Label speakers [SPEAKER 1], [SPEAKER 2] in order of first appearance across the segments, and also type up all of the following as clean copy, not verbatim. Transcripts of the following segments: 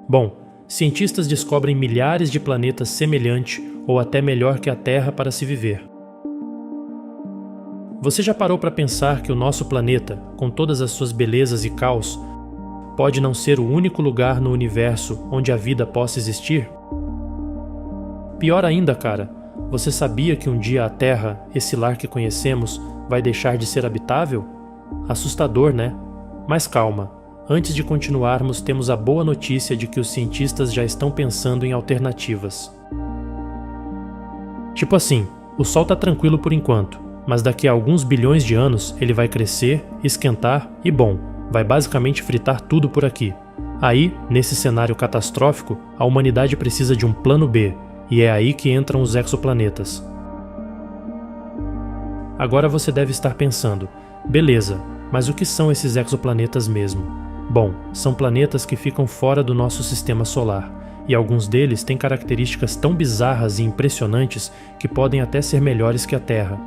[SPEAKER 1] Bom, cientistas descobrem milhares de planetas semelhantes ou até melhor que a Terra para se viver. Você já parou para pensar que o nosso planeta, com todas as suas belezas e caos, pode não ser o único lugar no universo onde a vida possa existir? Pior ainda, cara, você sabia que um dia a Terra, esse lar que conhecemos, vai deixar de ser habitável? Assustador, né? Mas calma, antes de continuarmos, temos a boa notícia de que os cientistas já estão pensando em alternativas. Tipo assim, o Sol tá tranquilo por enquanto, mas daqui a alguns bilhões de anos ele vai crescer, esquentar e, bom, vai basicamente fritar tudo por aqui. Aí, nesse cenário catastrófico, a humanidade precisa de um plano B, e é aí que entram os exoplanetas. Agora você deve estar pensando, beleza, mas o que são esses exoplanetas mesmo? Bom, são planetas que ficam fora do nosso sistema solar, e alguns deles têm características tão bizarras e impressionantes que podem até ser melhores que a Terra.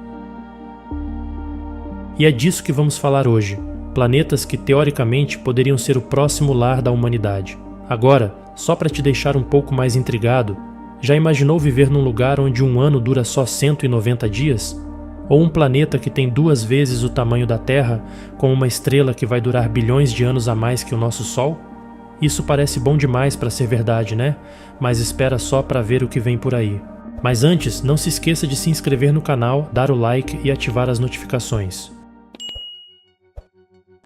[SPEAKER 1] E é disso que vamos falar hoje, planetas que teoricamente poderiam ser o próximo lar da humanidade. Agora, só para te deixar um pouco mais intrigado, já imaginou viver num lugar onde um ano dura só 190 dias? Ou um planeta que tem 2 vezes o tamanho da Terra, com uma estrela que vai durar bilhões de anos a mais que o nosso Sol? Isso parece bom demais para ser verdade, né? Mas espera só para ver o que vem por aí. Mas antes, não se esqueça de se inscrever no canal, dar o like e ativar as notificações.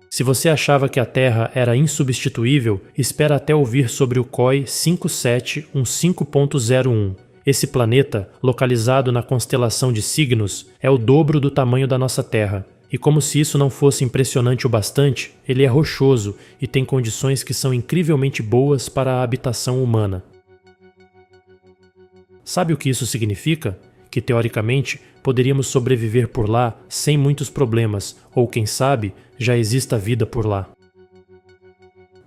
[SPEAKER 1] Se você achava que a Terra era insubstituível, espera até ouvir sobre o COI 5715.01. Esse planeta, localizado na constelação de Cygnus, é o dobro do tamanho da nossa Terra. E como se isso não fosse impressionante o bastante, ele é rochoso e tem condições que são incrivelmente boas para a habitação humana. Sabe o que isso significa? Que teoricamente poderíamos sobreviver por lá sem muitos problemas, ou quem sabe, já exista vida por lá.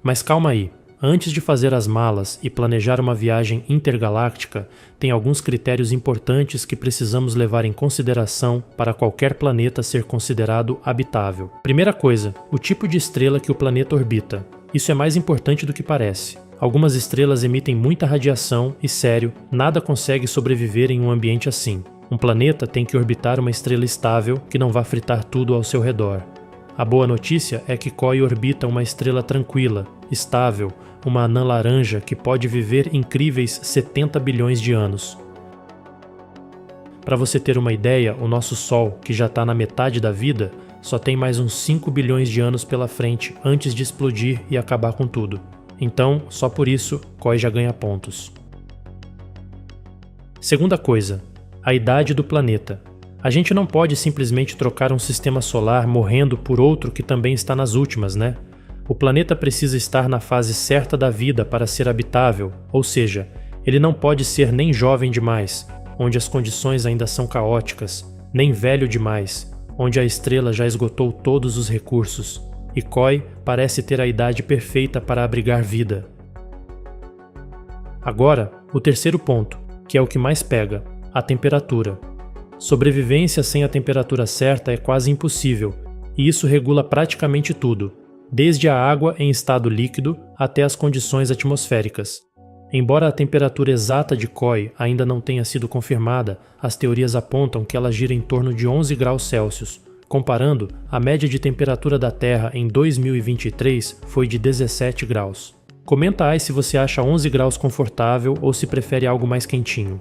[SPEAKER 1] Mas calma aí, antes de fazer as malas e planejar uma viagem intergaláctica, tem alguns critérios importantes que precisamos levar em consideração para qualquer planeta ser considerado habitável. Primeira coisa, o tipo de estrela que o planeta orbita. Isso é mais importante do que parece. Algumas estrelas emitem muita radiação e, sério, nada consegue sobreviver em um ambiente assim. Um planeta tem que orbitar uma estrela estável que não vá fritar tudo ao seu redor. A boa notícia é que COI orbita uma estrela tranquila, estável, uma anã laranja que pode viver incríveis 70 bilhões de anos. Para você ter uma ideia, o nosso Sol, que já está na metade da vida, só tem mais uns 5 bilhões de anos pela frente antes de explodir e acabar com tudo. Então, só por isso, COI já ganha pontos. Segunda coisa, a idade do planeta. A gente não pode simplesmente trocar um sistema solar morrendo por outro que também está nas últimas, né? O planeta precisa estar na fase certa da vida para ser habitável, ou seja, ele não pode ser nem jovem demais, onde as condições ainda são caóticas, nem velho demais, onde a estrela já esgotou todos os recursos, e COI parece ter a idade perfeita para abrigar vida. Agora, o terceiro ponto, que é o que mais pega, a temperatura. Sobrevivência sem a temperatura certa é quase impossível, e isso regula praticamente tudo, desde a água em estado líquido até as condições atmosféricas. Embora a temperatura exata de COI ainda não tenha sido confirmada, as teorias apontam que ela gira em torno de 11 graus Celsius. Comparando, a média de temperatura da Terra em 2023 foi de 17 graus. Comenta aí se você acha 11 graus confortável ou se prefere algo mais quentinho.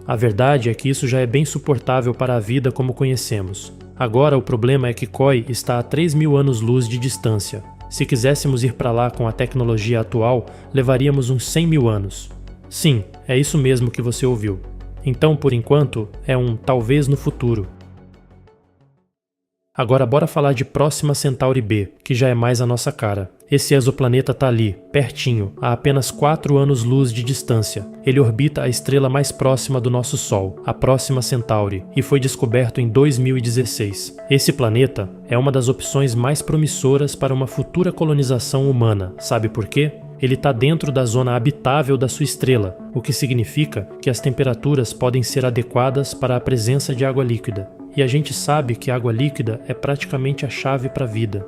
[SPEAKER 1] A verdade é que isso já é bem suportável para a vida como conhecemos. Agora o problema é que COI está a 3.000 anos-luz de distância. Se quiséssemos ir para lá com a tecnologia atual, levaríamos uns 100.000 anos. Sim, é isso mesmo que você ouviu. Então, por enquanto, é um talvez no futuro. Agora bora falar de Próxima Centauri B, que já é mais a nossa cara. Esse exoplaneta tá ali, pertinho, a apenas 4 anos-luz de distância. Ele orbita a estrela mais próxima do nosso Sol, a Próxima Centauri, e foi descoberto em 2016. Esse planeta é uma das opções mais promissoras para uma futura colonização humana. Sabe por quê? Ele está dentro da zona habitável da sua estrela, o que significa que as temperaturas podem ser adequadas para a presença de água líquida. E a gente sabe que água líquida é praticamente a chave para a vida.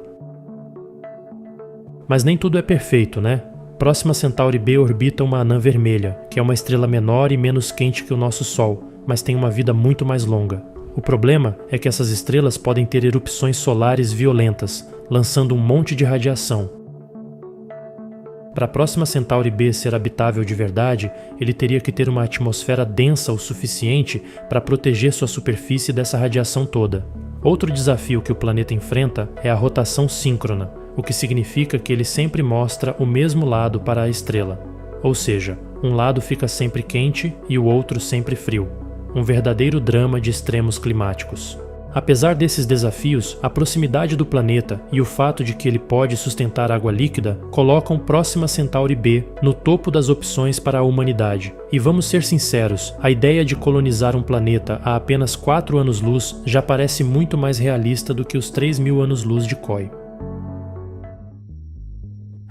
[SPEAKER 1] Mas nem tudo é perfeito, né? Próxima Centauri b orbita uma anã vermelha, que é uma estrela menor e menos quente que o nosso Sol, mas tem uma vida muito mais longa. O problema é que essas estrelas podem ter erupções solares violentas, lançando um monte de radiação. Para a próxima Centauri b ser habitável de verdade, ele teria que ter uma atmosfera densa o suficiente para proteger sua superfície dessa radiação toda. Outro desafio que o planeta enfrenta é a rotação síncrona, o que significa que ele sempre mostra o mesmo lado para a estrela. Ou seja, um lado fica sempre quente e o outro sempre frio. Um verdadeiro drama de extremos climáticos. Apesar desses desafios, a proximidade do planeta e o fato de que ele pode sustentar água líquida colocam Próxima Centauri b no topo das opções para a humanidade. E vamos ser sinceros, a ideia de colonizar um planeta a apenas 4 anos-luz já parece muito mais realista do que os 3.000 anos-luz de COI.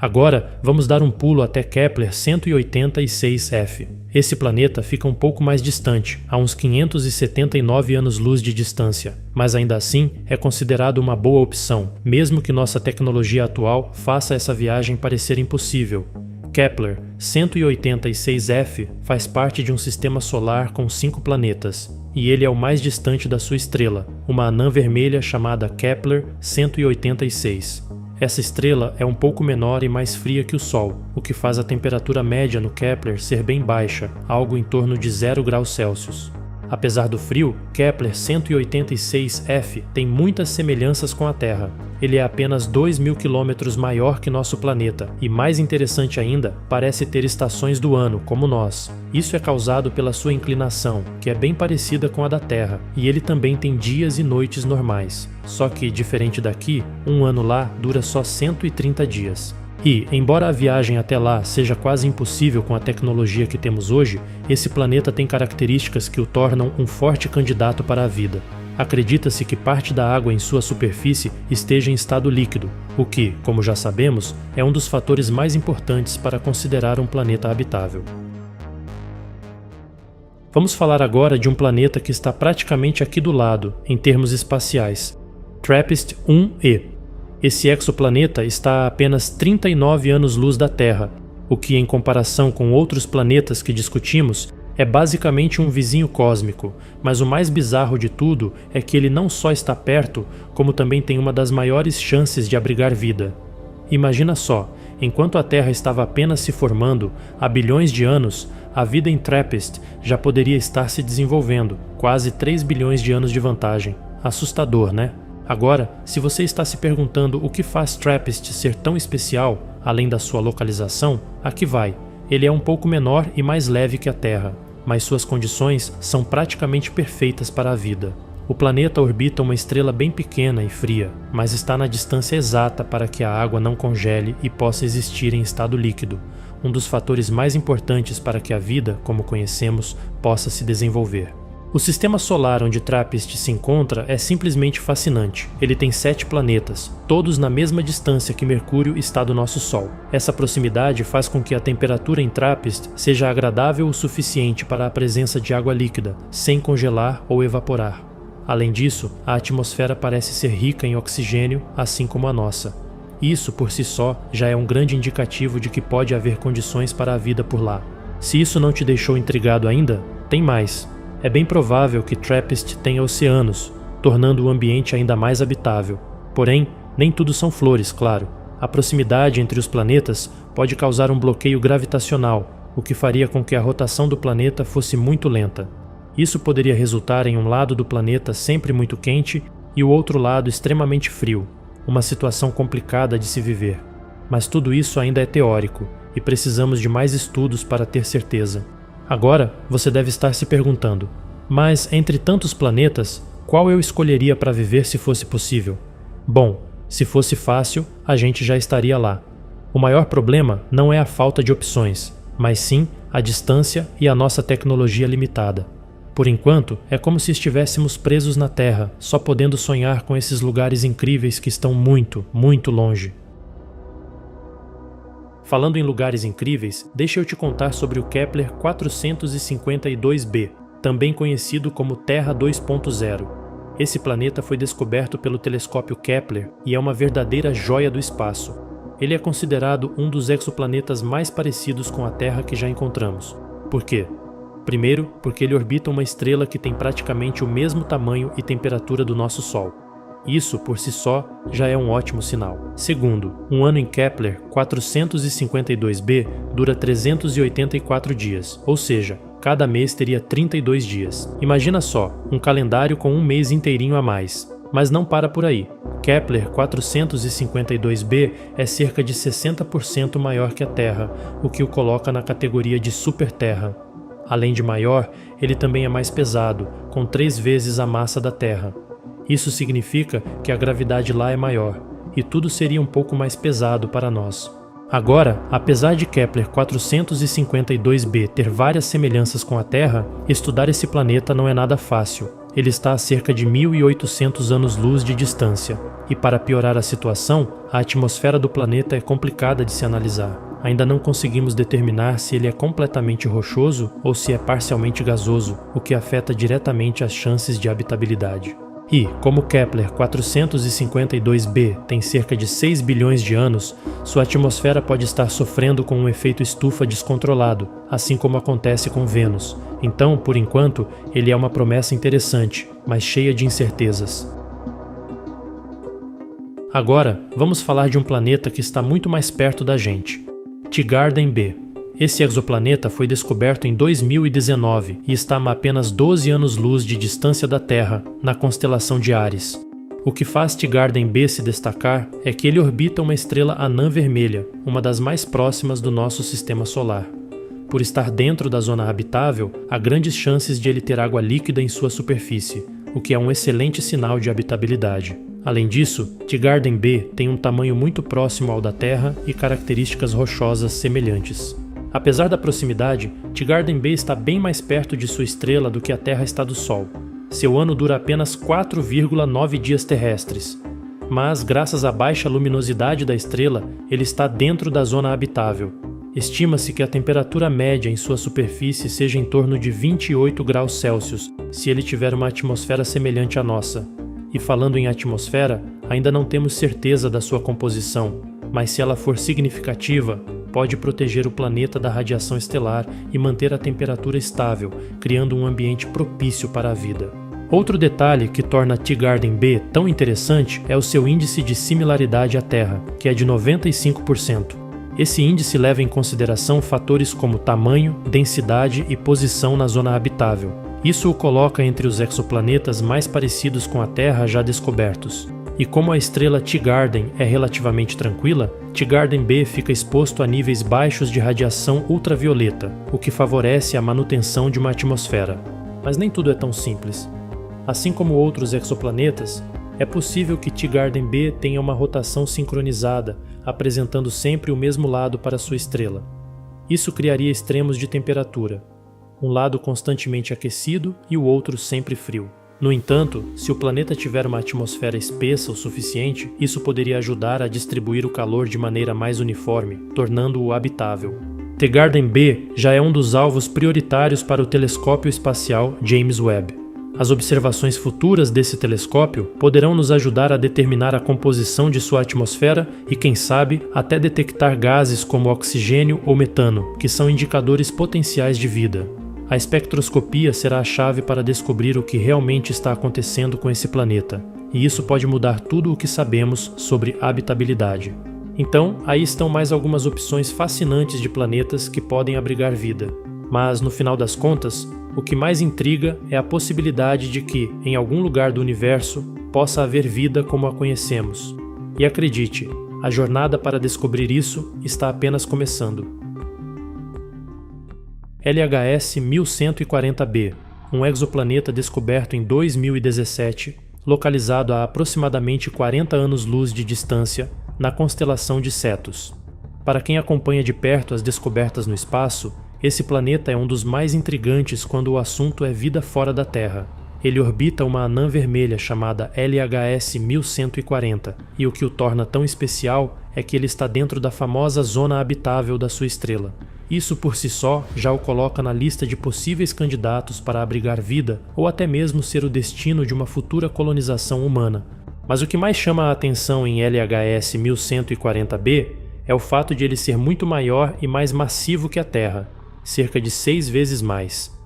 [SPEAKER 1] Agora, vamos dar um pulo até Kepler 186f. Esse planeta fica um pouco mais distante, a uns 579 anos-luz de distância, mas ainda assim é considerado uma boa opção, mesmo que nossa tecnologia atual faça essa viagem parecer impossível. Kepler 186f faz parte de um sistema solar com 5 planetas, e ele é o mais distante da sua estrela, uma anã vermelha chamada Kepler 186. Essa estrela é um pouco menor e mais fria que o Sol, o que faz a temperatura média no Kepler ser bem baixa, algo em torno de 0 graus Celsius. Apesar do frio, Kepler 186f tem muitas semelhanças com a Terra. Ele é apenas 2.000 km maior que nosso planeta e, mais interessante ainda, parece ter estações do ano, como nós. Isso é causado pela sua inclinação, que é bem parecida com a da Terra, e ele também tem dias e noites normais. Só que, diferente daqui, um ano lá dura só 130 dias. E, embora a viagem até lá seja quase impossível com a tecnologia que temos hoje, esse planeta tem características que o tornam um forte candidato para a vida. Acredita-se que parte da água em sua superfície esteja em estado líquido, o que, como já sabemos, é um dos fatores mais importantes para considerar um planeta habitável. Vamos falar agora de um planeta que está praticamente aqui do lado, em termos espaciais, TRAPPIST-1e. Esse exoplaneta está a apenas 39 anos-luz da Terra, o que, em comparação com outros planetas que discutimos, é basicamente um vizinho cósmico, mas o mais bizarro de tudo é que ele não só está perto, como também tem uma das maiores chances de abrigar vida. Imagina só, enquanto a Terra estava apenas se formando, há bilhões de anos, a vida em TRAPPIST já poderia estar se desenvolvendo, quase 3 bilhões de anos de vantagem. Assustador, né? Agora, se você está se perguntando o que faz TRAPPIST ser tão especial, além da sua localização, aqui vai. Ele é um pouco menor e mais leve que a Terra, mas suas condições são praticamente perfeitas para a vida. O planeta orbita uma estrela bem pequena e fria, mas está na distância exata para que a água não congele e possa existir em estado líquido, um dos fatores mais importantes para que a vida, como conhecemos, possa se desenvolver. O sistema solar onde TRAPPIST se encontra é simplesmente fascinante. Ele tem 7 planetas, todos na mesma distância que Mercúrio está do nosso Sol. Essa proximidade faz com que a temperatura em TRAPPIST seja agradável o suficiente para a presença de água líquida, sem congelar ou evaporar. Além disso, a atmosfera parece ser rica em oxigênio, assim como a nossa. Isso, por si só, já é um grande indicativo de que pode haver condições para a vida por lá. Se isso não te deixou intrigado ainda, tem mais. É bem provável que TRAPPIST tenha oceanos, tornando o ambiente ainda mais habitável. Porém, nem tudo são flores, claro. A proximidade entre os planetas pode causar um bloqueio gravitacional, o que faria com que a rotação do planeta fosse muito lenta. Isso poderia resultar em um lado do planeta sempre muito quente e o outro lado extremamente frio, uma situação complicada de se viver. Mas tudo isso ainda é teórico, e precisamos de mais estudos para ter certeza. Agora, você deve estar se perguntando, mas entre tantos planetas, qual eu escolheria para viver se fosse possível? Bom, se fosse fácil, a gente já estaria lá. O maior problema não é a falta de opções, mas sim a distância e a nossa tecnologia limitada. Por enquanto, é como se estivéssemos presos na Terra, só podendo sonhar com esses lugares incríveis que estão muito, muito longe. Falando em lugares incríveis, deixa eu te contar sobre o Kepler 452b, também conhecido como Terra 2.0. Esse planeta foi descoberto pelo telescópio Kepler e é uma verdadeira joia do espaço. ele é considerado um dos exoplanetas mais parecidos com a Terra que já encontramos. Por quê? Primeiro, porque ele orbita uma estrela que tem praticamente o mesmo tamanho e temperatura do nosso Sol. Isso, por si só, já é um ótimo sinal. Segundo, um ano em Kepler 452b dura 384 dias, ou seja, cada mês teria 32 dias. Imagina só, um calendário com um mês inteirinho a mais. Mas não para por aí. Kepler 452b é cerca de 60% maior que a Terra, o que o coloca na categoria de superterra. Além de maior, ele também é mais pesado, com 3 vezes a massa da Terra. Isso significa que a gravidade lá é maior, e tudo seria um pouco mais pesado para nós. Agora, apesar de Kepler 452b ter várias semelhanças com a Terra, estudar esse planeta não é nada fácil. Ele está a cerca de 1.800 anos-luz de distância, e para piorar a situação, a atmosfera do planeta é complicada de se analisar. Ainda não conseguimos determinar se ele é completamente rochoso ou se é parcialmente gasoso, o que afeta diretamente as chances de habitabilidade. E, como Kepler 452b tem cerca de 6 bilhões de anos, sua atmosfera pode estar sofrendo com um efeito estufa descontrolado, assim como acontece com Vênus. Então, por enquanto, ele é uma promessa interessante, mas cheia de incertezas. Agora, vamos falar de um planeta que está muito mais perto da gente, Teegarden B. Esse exoplaneta foi descoberto em 2019 e está a apenas 12 anos-luz de distância da Terra, na constelação de Áries. O que faz Teegarden B se destacar é que ele orbita uma estrela anã vermelha, uma das mais próximas do nosso sistema solar. Por estar dentro da zona habitável, há grandes chances de ele ter água líquida em sua superfície, o que é um excelente sinal de habitabilidade. Além disso, Teegarden B tem um tamanho muito próximo ao da Terra e características rochosas semelhantes. Apesar da proximidade, Teegarden B está bem mais perto de sua estrela do que a Terra está do Sol. Seu ano dura apenas 4,9 dias terrestres. Mas, graças à baixa luminosidade da estrela, ele está dentro da zona habitável. Estima-se que a temperatura média em sua superfície seja em torno de 28 graus Celsius, se ele tiver uma atmosfera semelhante à nossa. E falando em atmosfera, ainda não temos certeza da sua composição, mas se ela for significativa, pode proteger o planeta da radiação estelar e manter a temperatura estável, criando um ambiente propício para a vida. Outro detalhe que torna Teegarden B tão interessante é o seu índice de similaridade à Terra, que é de 95%. Esse índice leva em consideração fatores como tamanho, densidade e posição na zona habitável. Isso o coloca entre os exoplanetas mais parecidos com a Terra já descobertos. E como a estrela Teegarden é relativamente tranquila, Teegarden B fica exposto a níveis baixos de radiação ultravioleta, o que favorece a manutenção de uma atmosfera. Mas nem tudo é tão simples. Assim como outros exoplanetas, é possível que Teegarden B tenha uma rotação sincronizada, apresentando sempre o mesmo lado para sua estrela. Isso criaria extremos de temperatura, um lado constantemente aquecido e o outro sempre frio. No entanto, se o planeta tiver uma atmosfera espessa o suficiente, isso poderia ajudar a distribuir o calor de maneira mais uniforme, tornando-o habitável. Teegarden B já é um dos alvos prioritários para o telescópio espacial James Webb. As observações futuras desse telescópio poderão nos ajudar a determinar a composição de sua atmosfera e, quem sabe, até detectar gases como oxigênio ou metano, que são indicadores potenciais de vida. A espectroscopia será a chave para descobrir o que realmente está acontecendo com esse planeta, e isso pode mudar tudo o que sabemos sobre habitabilidade. Então, aí estão mais algumas opções fascinantes de planetas que podem abrigar vida. Mas, no final das contas, o que mais intriga é a possibilidade de que, em algum lugar do universo, possa haver vida como a conhecemos. E acredite, a jornada para descobrir isso está apenas começando. LHS 1140b, um exoplaneta descoberto em 2017, localizado a aproximadamente 40 anos-luz de distância, na constelação de Cetus. Para quem acompanha de perto as descobertas no espaço, esse planeta é um dos mais intrigantes quando o assunto é vida fora da Terra. Ele orbita uma anã vermelha chamada LHS 1140, e o que o torna tão especial é que ele está dentro da famosa zona habitável da sua estrela. Isso por si só já o coloca na lista de possíveis candidatos para abrigar vida ou até mesmo ser o destino de uma futura colonização humana. Mas o que mais chama a atenção em LHS 1140b é o fato de ele ser muito maior e mais massivo que a Terra, cerca de 6 vezes mais.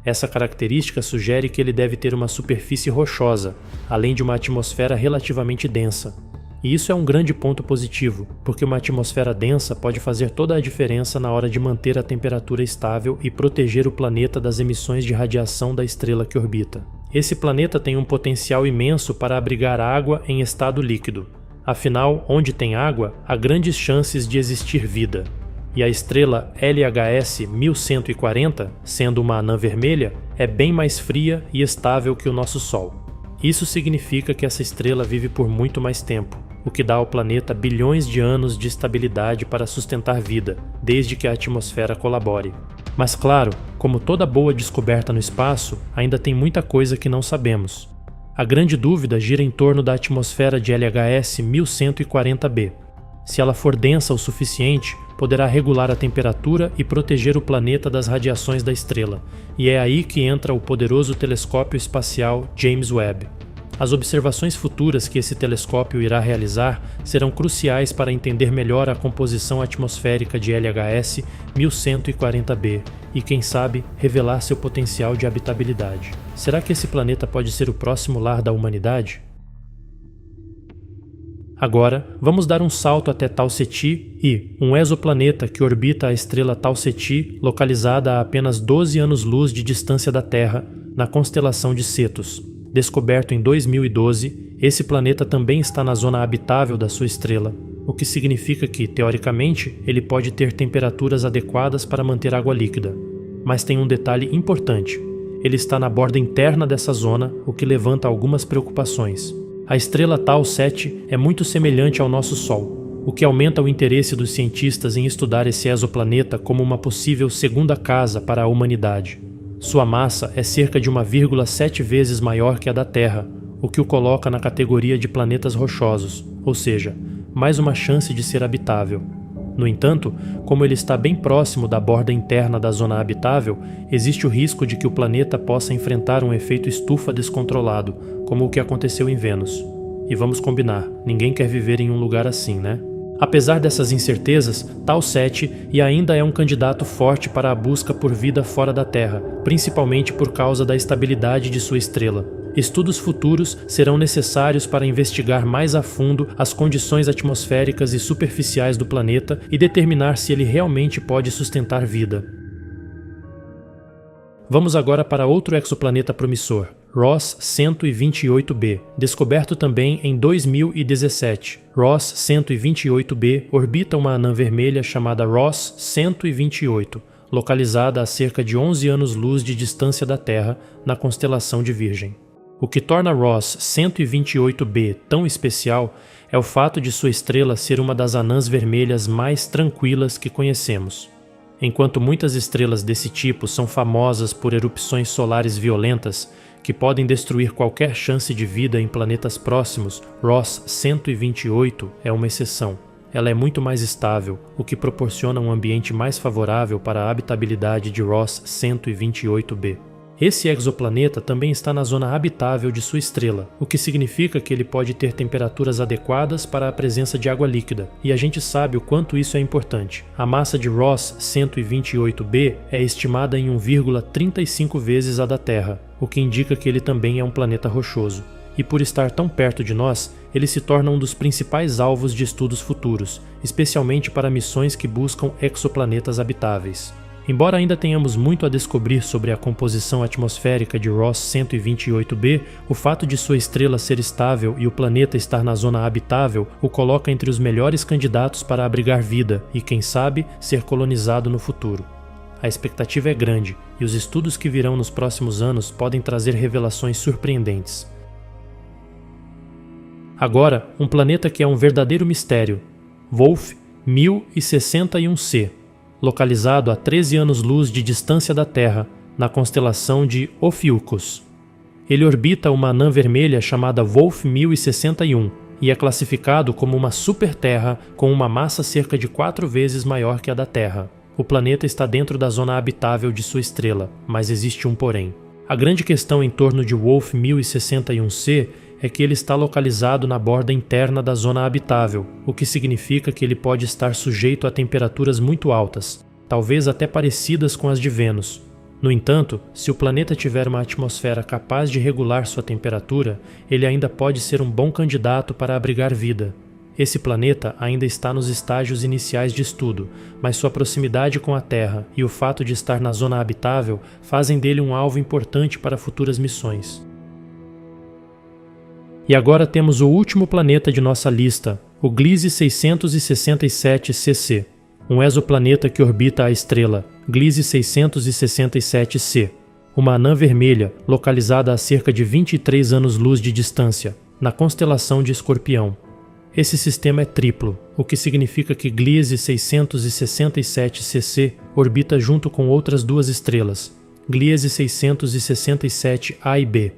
[SPEAKER 1] Essa característica sugere que ele deve ter uma superfície rochosa, além de uma atmosfera relativamente densa. E isso é um grande ponto positivo, porque uma atmosfera densa pode fazer toda a diferença na hora de manter a temperatura estável e proteger o planeta das emissões de radiação da estrela que orbita. Esse planeta tem um potencial imenso para abrigar água em estado líquido. Afinal, onde tem água, há grandes chances de existir vida. E a estrela LHS 1140, sendo uma anã vermelha, é bem mais fria e estável que o nosso Sol. Isso significa que essa estrela vive por muito mais tempo, o que dá ao planeta bilhões de anos de estabilidade para sustentar vida, desde que a atmosfera colabore. Mas claro, como toda boa descoberta no espaço, ainda tem muita coisa que não sabemos. A grande dúvida gira em torno da atmosfera de LHS 1140b. Se ela for densa o suficiente, poderá regular a temperatura e proteger o planeta das radiações da estrela, e é aí que entra o poderoso telescópio espacial James Webb. As observações futuras que esse telescópio irá realizar serão cruciais para entender melhor a composição atmosférica de LHS 1140b e, quem sabe, revelar seu potencial de habitabilidade. Será que esse planeta pode ser o próximo lar da humanidade? Agora, vamos dar um salto até Tau Ceti I, um exoplaneta que orbita a estrela Tau Ceti, localizada a apenas 12 anos-luz de distância da Terra, na constelação de Cetus. Descoberto em 2012, esse planeta também está na zona habitável da sua estrela, o que significa que, teoricamente, ele pode ter temperaturas adequadas para manter água líquida. Mas tem um detalhe importante: ele está na borda interna dessa zona, o que levanta algumas preocupações. A estrela Tau Ceti é muito semelhante ao nosso Sol, o que aumenta o interesse dos cientistas em estudar esse exoplaneta como uma possível segunda casa para a humanidade. Sua massa é cerca de 1,7 vezes maior que a da Terra, o que o coloca na categoria de planetas rochosos, ou seja, mais uma chance de ser habitável. No entanto, como ele está bem próximo da borda interna da zona habitável, existe o risco de que o planeta possa enfrentar um efeito estufa descontrolado, como o que aconteceu em Vênus. E vamos combinar, ninguém quer viver em um lugar assim, né? Apesar dessas incertezas, Tau Ceti ainda é um candidato forte para a busca por vida fora da Terra, principalmente por causa da estabilidade de sua estrela. Estudos futuros serão necessários para investigar mais a fundo as condições atmosféricas e superficiais do planeta e determinar se ele realmente pode sustentar vida. Vamos agora para outro exoplaneta promissor, Ross 128b, descoberto também em 2017. Ross 128b orbita uma anã vermelha chamada Ross 128, localizada a cerca de 11 anos-luz de distância da Terra, na constelação de Virgem. O que torna Ross 128b tão especial é o fato de sua estrela ser uma das anãs vermelhas mais tranquilas que conhecemos. Enquanto muitas estrelas desse tipo são famosas por erupções solares violentas, que podem destruir qualquer chance de vida em planetas próximos, Ross 128 é uma exceção. Ela é muito mais estável, o que proporciona um ambiente mais favorável para a habitabilidade de Ross 128b. Esse exoplaneta também está na zona habitável de sua estrela, o que significa que ele pode ter temperaturas adequadas para a presença de água líquida, e a gente sabe o quanto isso é importante. A massa de Ross 128b é estimada em 1,35 vezes a da Terra, o que indica que ele também é um planeta rochoso. E por estar tão perto de nós, ele se torna um dos principais alvos de estudos futuros, especialmente para missões que buscam exoplanetas habitáveis. Embora ainda tenhamos muito a descobrir sobre a composição atmosférica de Ross 128b, o fato de sua estrela ser estável e o planeta estar na zona habitável o coloca entre os melhores candidatos para abrigar vida e, quem sabe, ser colonizado no futuro. A expectativa é grande e os estudos que virão nos próximos anos podem trazer revelações surpreendentes. Agora, um planeta que é um verdadeiro mistério, Wolf 1061c. Localizado a 13 anos-luz de distância da Terra, na constelação de Ophiuchus. Ele orbita uma anã vermelha chamada Wolf 1061 e é classificado como uma super-terra com uma massa cerca de 4 vezes maior que a da Terra. O planeta está dentro da zona habitável de sua estrela, mas existe um porém. A grande questão em torno de Wolf 1061c é que ele está localizado na borda interna da zona habitável, o que significa que ele pode estar sujeito a temperaturas muito altas, talvez até parecidas com as de Vênus. No entanto, se o planeta tiver uma atmosfera capaz de regular sua temperatura, ele ainda pode ser um bom candidato para abrigar vida. Esse planeta ainda está nos estágios iniciais de estudo, mas sua proximidade com a Terra e o fato de estar na zona habitável fazem dele um alvo importante para futuras missões. E agora temos o último planeta de nossa lista, o Gliese 667cc, um exoplaneta que orbita a estrela Gliese 667c, uma anã vermelha localizada a cerca de 23 anos-luz de distância, na constelação de Escorpião. Esse sistema é triplo, o que significa que Gliese 667cc orbita junto com outras duas estrelas, Gliese 667a e b.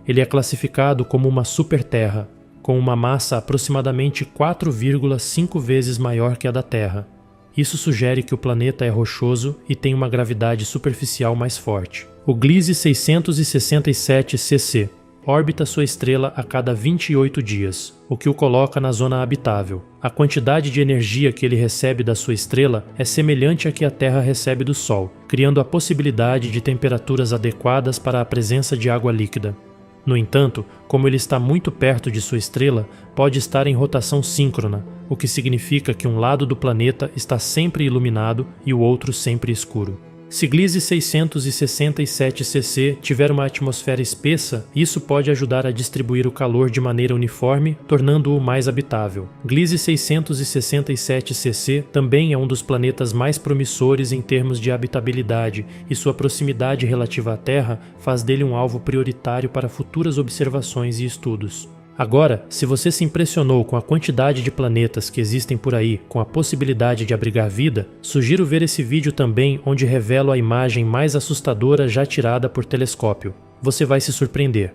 [SPEAKER 1] Ele é classificado como uma superterra, com uma massa aproximadamente 4,5 vezes maior que a da Terra. Isso sugere que o planeta é rochoso e tem uma gravidade superficial mais forte. O Gliese 667cc orbita sua estrela a cada 28 dias, o que o coloca na zona habitável. A quantidade de energia que ele recebe da sua estrela é semelhante à que a Terra recebe do Sol, criando a possibilidade de temperaturas adequadas para a presença de água líquida. No entanto, como ele está muito perto de sua estrela, pode estar em rotação síncrona, o que significa que um lado do planeta está sempre iluminado e o outro sempre escuro. Se Gliese 667cc tiver uma atmosfera espessa, isso pode ajudar a distribuir o calor de maneira uniforme, tornando-o mais habitável. Gliese 667cc também é um dos planetas mais promissores em termos de habitabilidade, e sua proximidade relativa à Terra faz dele um alvo prioritário para futuras observações e estudos. Agora, se você se impressionou com a quantidade de planetas que existem por aí com a possibilidade de abrigar vida, sugiro ver esse vídeo também, onde revelo a imagem mais assustadora já tirada por telescópio. Você vai se surpreender.